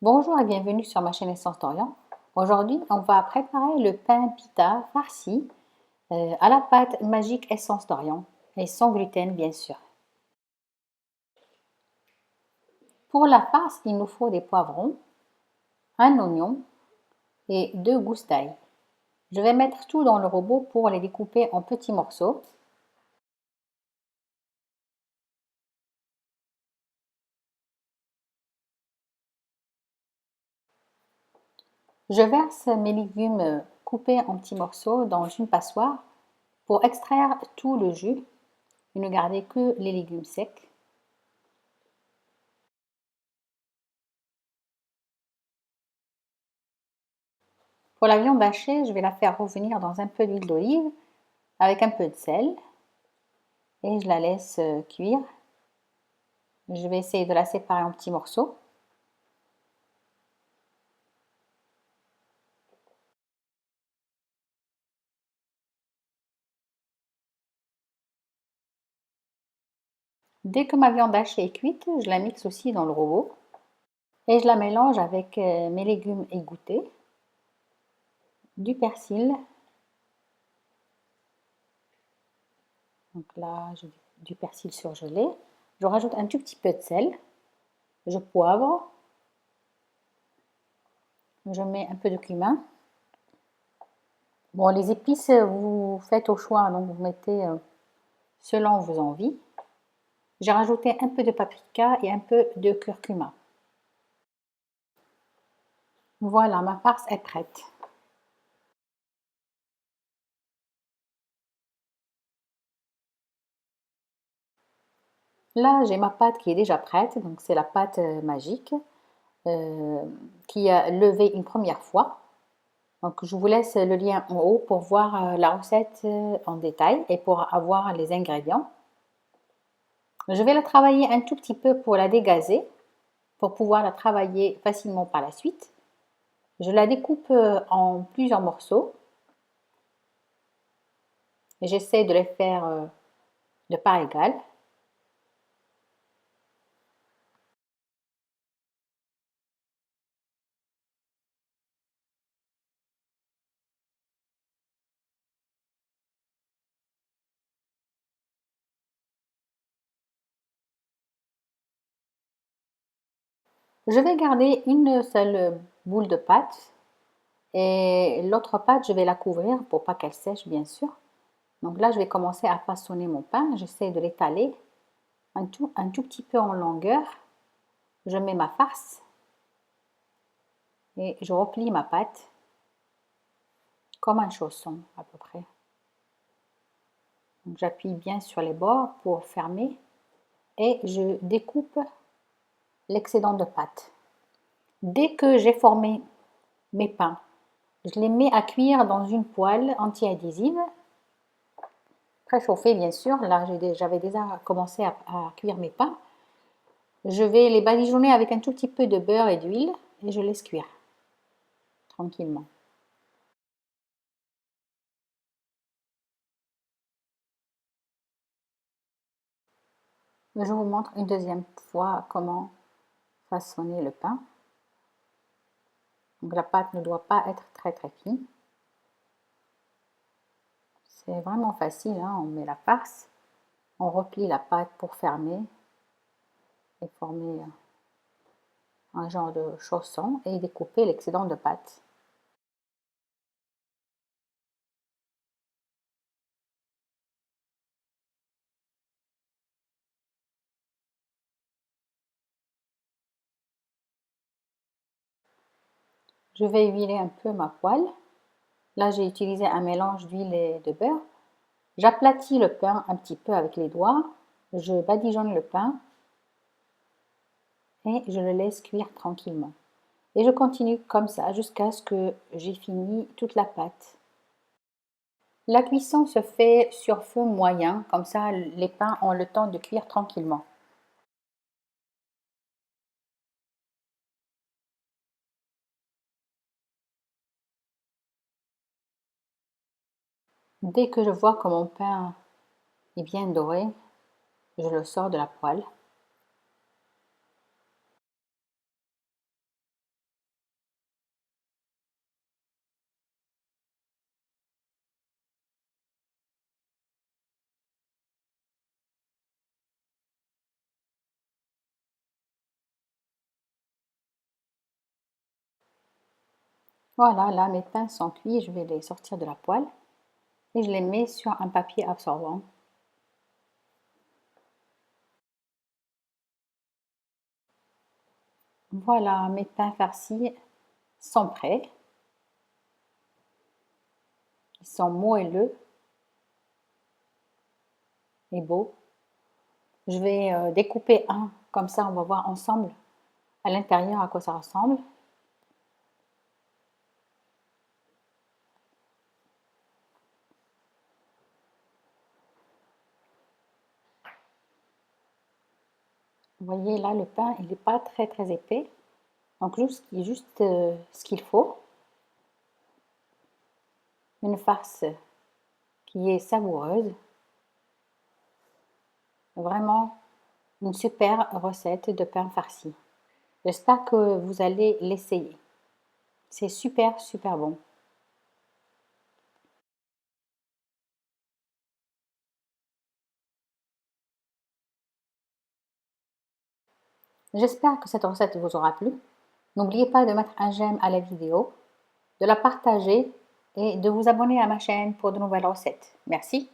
Bonjour et bienvenue sur ma chaîne Essence d'Orient. Aujourd'hui, on va préparer le pain pita farci à la pâte magique Essence d'Orient et sans gluten bien sûr. Pour la farce, il nous faut des poivrons, un oignon et 2 gousses d'ail. Je vais mettre tout dans le robot pour les découper en petits morceaux. Je verse mes légumes coupés en petits morceaux dans une passoire pour extraire tout le jus et ne garder que les légumes secs. Pour la viande hachée, je vais la faire revenir dans un peu d'huile d'olive avec un peu de sel et je la laisse cuire. Je vais essayer de la séparer en petits morceaux. Dès que ma viande hachée est cuite, je la mixe aussi dans le robot et je la mélange avec mes légumes égouttés, du persil. Donc là, j'ai du persil surgelé. Je rajoute un tout petit peu de sel. Je poivre. Je mets un peu de cumin. Bon, les épices, vous faites au choix, donc vous mettez selon vos envies. J'ai rajouté un peu de paprika et un peu de curcuma. Voilà, ma farce est prête. Là, j'ai ma pâte qui est déjà prête, donc c'est la pâte magique euh, qui a levé une première fois. Donc, je vous laisse le lien en haut pour voir la recette en détail et pour avoir les ingrédients. Je vais la travailler un tout petit peu pour la dégazer, pour pouvoir la travailler facilement par la suite. Je la découpe en plusieurs morceaux et j'essaie de les faire de part égale. Je vais garder une seule boule de pâte et l'autre pâte, je vais la couvrir pour pas qu'elle sèche, bien sûr. Donc là, je vais commencer à façonner mon pain. J'essaie de l'étaler un tout petit peu en longueur. Je mets ma farce et je replie ma pâte comme un chausson à peu près. J'appuie bien sur les bords pour fermer et je découpe l'excédent de pâte. Dès que j'ai formé mes pains, je les mets à cuire dans une poêle anti-adhésive, préchauffée bien sûr. Là, j'avais déjà commencé à cuire mes pains. Je vais les badigeonner avec un tout petit peu de beurre et d'huile et je laisse cuire tranquillement. Je vous montre une deuxième fois comment façonner le pain. Donc la pâte ne doit pas être très fine. C'est vraiment facile, hein. On met la farce, on replie la pâte pour fermer et former un genre de chausson et découper l'excédent de pâte. Je vais huiler un peu ma poêle. Là, j'ai utilisé un mélange d'huile et de beurre. J'aplatis le pain un petit peu avec les doigts. Je badigeonne le pain et je le laisse cuire tranquillement. Et je continue comme ça jusqu'à ce que j'ai fini toute la pâte. La cuisson se fait sur feu moyen, comme ça les pains ont le temps de cuire tranquillement. Dès que je vois que mon pain est bien doré, je le sors de la poêle. Voilà, là mes pains sont cuits, je vais les sortir de la poêle et je les mets sur un papier absorbant. Voilà, mes pains farcis sont prêts. Ils sont moelleux et beaux. Je vais découper un, comme ça on va voir ensemble à l'intérieur à quoi ça ressemble. Vous voyez là, le pain, il n'est pas très épais. Donc juste ce qu'il faut. Une farce qui est savoureuse. Vraiment une super recette de pain farci. J'espère que vous allez l'essayer. C'est super bon. J'espère que cette recette vous aura plu. N'oubliez pas de mettre un j'aime à la vidéo, de la partager et de vous abonner à ma chaîne pour de nouvelles recettes. Merci.